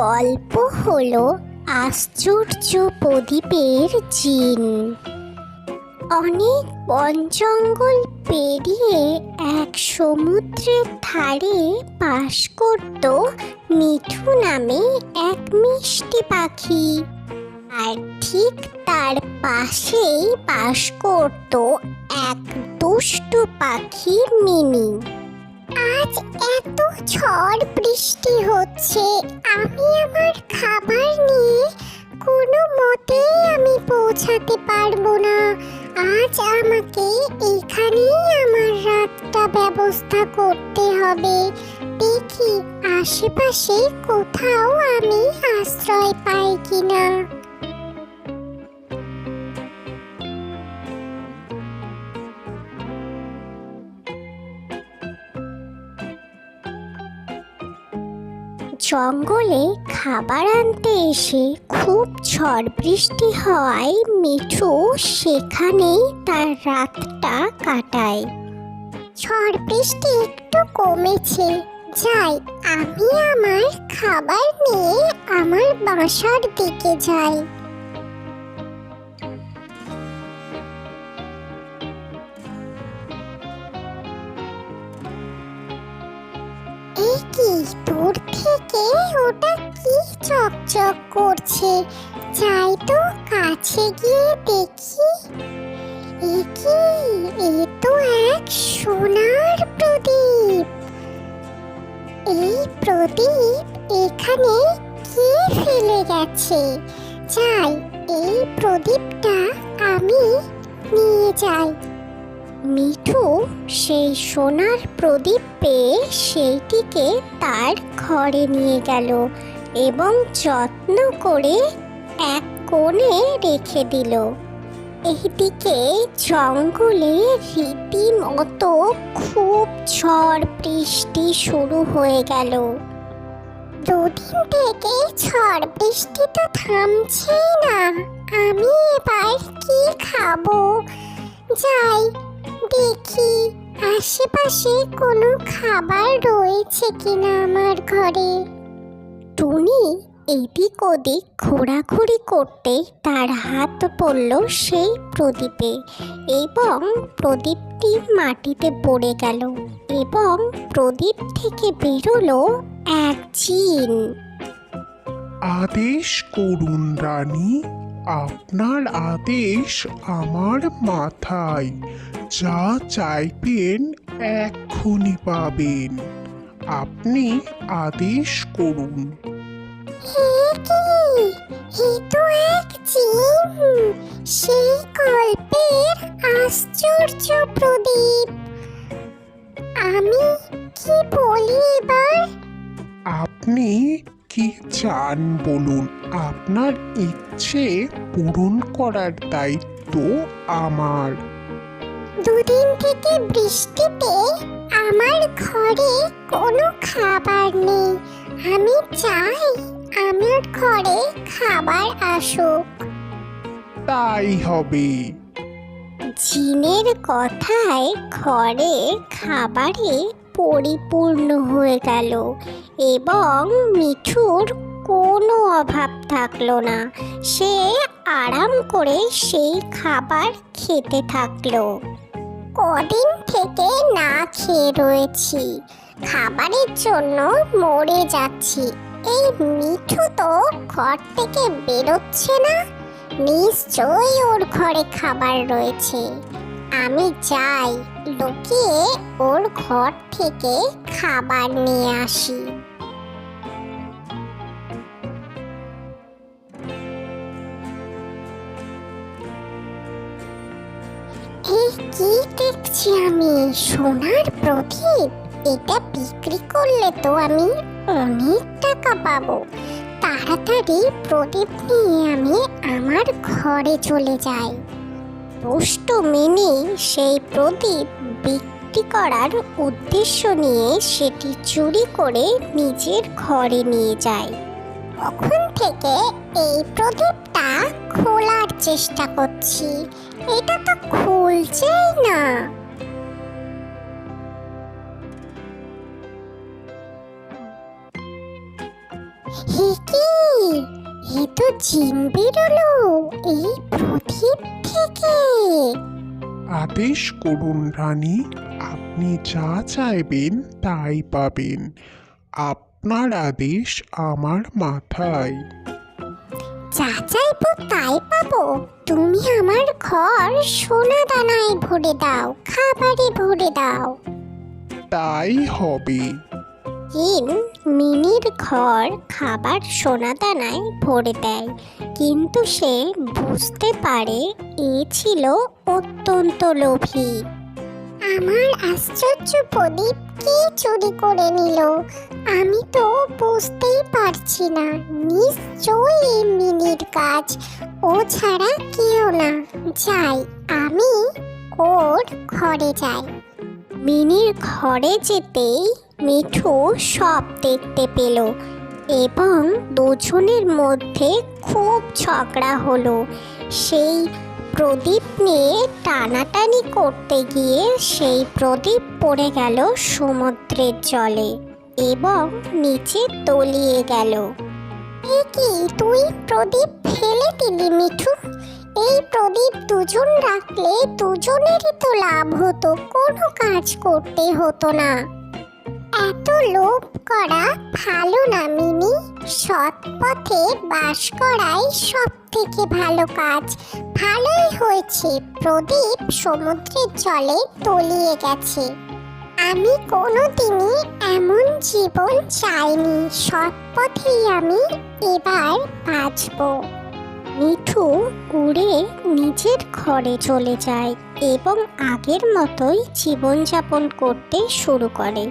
গল্প হলো আশ্চর্য প্রদীপের জিন। অনেক বন জঙ্গল পেরিয়ে এক সমুদ্রের ধারে বাস করত মিঠু নামে এক মিষ্টি পাখি। আর ঠিক তার পাশেই বাস করত এক দুষ্টু পাখি মিনি। আজ এত ঝড় বৃষ্টি হচ্ছে, আমি আমার খাবার নিয়ে কোনো মতেই আমি পৌঁছাতে পারবো না। আজ আমাকে এখানেই আমার রাতটা ব্যবস্থা করতে হবে। দেখি আশেপাশে কোথাও আমি আশ্রয় পাই কিনা। জঙ্গলে খাবার আনতে এসে খুব ঝড় বৃষ্টি হওয়ায় মিঠু সেখানেই তার রাতটা কাটায়। ঝড় বৃষ্টি একটু কমেছে, যাই আমি আমার খাবার নিয়ে আমার বাসার দিকে যাই। এই কি, দূর থেকে ওটা কি চকচক করছে, যাই তো কাছে গিয়ে দেখি। এ কি, এ তো এক সোনার প্রদীপ। এই প্রদীপ এখানে কে ফেলে গেছে? যাই, এই প্রদীপটা আমি নিয়ে যাই। মিঠু সেই সোনার প্রদীপ পেয়ে সেইটিকে তার ঘরে নিয়ে গেল এবং যত্ন করে এক কোণে রেখে দিল। এইদিকে জঙ্গলে রীতিমতো খুব ঝড় বৃষ্টি শুরু হয়ে গেল। দুদিন থেকে ঝড় বৃষ্টি তো থামছেই না, আমি এবার কি খাবো? যাই দেখি আশেপাশে কোনো খাবার রয়েছে কিনা আমার ঘরে। টুনি এদিক ওদিক ঘোরাঘুরি করতে তার হাত পড়ল সেই প্রদীপে এবং প্রদীপটি মাটিতে পড়ে গেল এবং প্রদীপ থেকে বেরোলো এক জিন। আদেশ করুন রানী, আপনার আদেশ আমার মাথায়। যা চাইবেন এক্ষুনি পাবেন। আপনি আদেশ করুন। এ তো এক জিন, সেই গল্পের আশ্চর্য প্রদীপ। আমি কি বলি এবার? আপনি কি চান বলুন, আপনার ইচ্ছে পূরণ করার দায়িত্ব আমার। দুদিন থেকে বৃষ্টিতে আমার ঘরে কোনো খাবার নেই। আমি চাই আমার ঘরে খাবার আসুক। তাই হবে। জিনের কথায় ঘরে খাবারে পরিপূর্ণ হয়ে গেল এবং মিঠুর কোনো অভাব থাকলো না। সে আরাম করে সেই খাবার খেতে থাকলো। কদিন থেকে না খেয়ে রয়েছি, খাবারের জন্য মরে যাচ্ছি। এই মিঠু তো ঘর থেকে বেরোচ্ছে না, নিশ্চয়ই ওর ঘরে খাবার রয়েছে। আমি যাই, লুকিয়ে ওর ঘর থেকে খাবার নিয়ে আসি। এই কি দেখছি আমি, সোনার প্রদীপ। এটা বিক্রি করলে তো আমি অনেক টাকা পাবো। তাড়াতাড়ি প্রদীপ নিয়ে আমি আমার ঘরে চলে যাই। দুষ্টু মিনি সেই প্রদীপ বিক্রি করার উদ্দেশ্য নিয়ে সেটি চুরি করে নিজের ঘরে নিয়ে যায়। তখন থেকে এই প্রদীপটা খোলার চেষ্টা করছি, এটা তো খুলছেই না। হে কি, এ তো জিন বেরোলো এই প্রদীপ থেকে। আদেশ করুন রানী, আপনি যা চাইবেন তাই পাবেন। আপনার আদেশ আমার মাথায়। যা চাইবো তাই পাবো? তুমি আমার ঘর সোনা দানায় ভরে দাও, খাবারে ভরে দাও। তাই হবে। জিন মিনির ঘর খাবার সোনা দানায় ভরে দেয়, কিন্তু সে বুঝতে পারে এ ছিল অত্যন্ত লোভী। আমার আশ্চর্য প্রদীপ কে চুরি করে নিল? আমি তো বুঝতেই পারছি না। নিশ্চয়ই মিনির কাজ, ও ছাড়া কেউ না। যাই, আমি ওর ঘরে যাই। মিনির ঘরে যেতেই মিঠু সব দেখতে পেল এবং দুজনের মধ্যে খুব ঝগড়া হলো। সেই প্রদীপ নিয়ে টানাটানি করতে গিয়ে সেই প্রদীপ পড়ে গেল সমুদ্রের জলে এবং নিচে তলিয়ে গেল। এ কি, তুই প্রদীপ ফেলে দিলি মিঠু? এই প্রদীপ দুজন রাখলে দুজনেরই তো লাভ হতো, কোনো কাজ করতে হতো না। এত লোভ করা ভালো না মিনি। সৎ পথে বাস করাই সব থেকে ভালো কাজ। ভালোই হয়েছে প্রদীপ সমুদ্রের জলে তলিয়ে গেছে। আমি কোনোদিনই এমন জীবন চাইনি। সৎ পথেই আমি এবার বাঁচবো। মিঠু উড়ে নিজের ঘরে চলে যায় এবং আগের মতোই জীবনযাপন করতে শুরু করে।